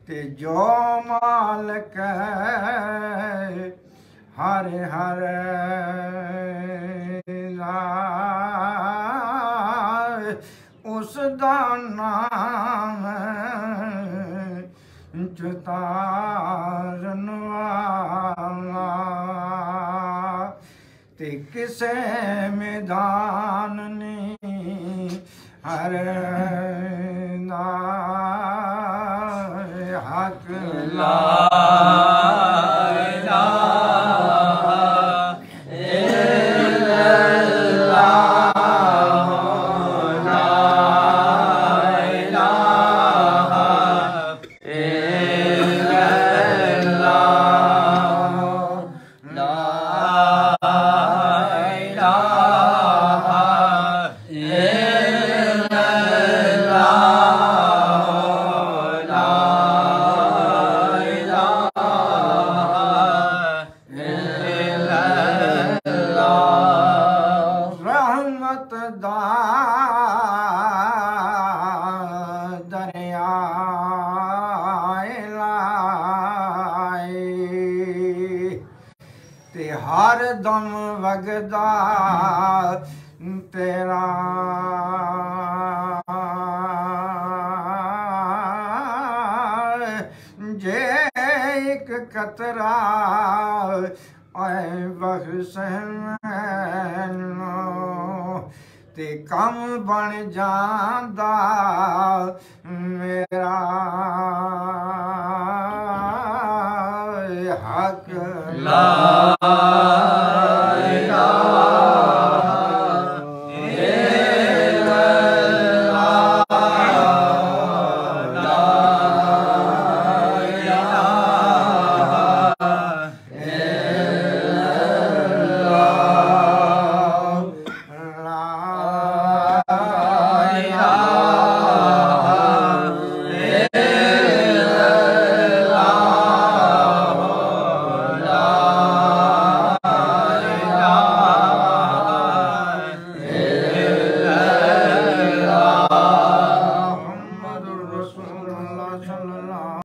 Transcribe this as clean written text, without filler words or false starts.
ते जो मालक हर हर उस दा नाम चुतारन वाला ते किसे मैदान नहीं हर हक ला ते हर दम वगदा तेरा जे एक कतरा बख्श मैनू ते कम बन जांदा मेरा हक ला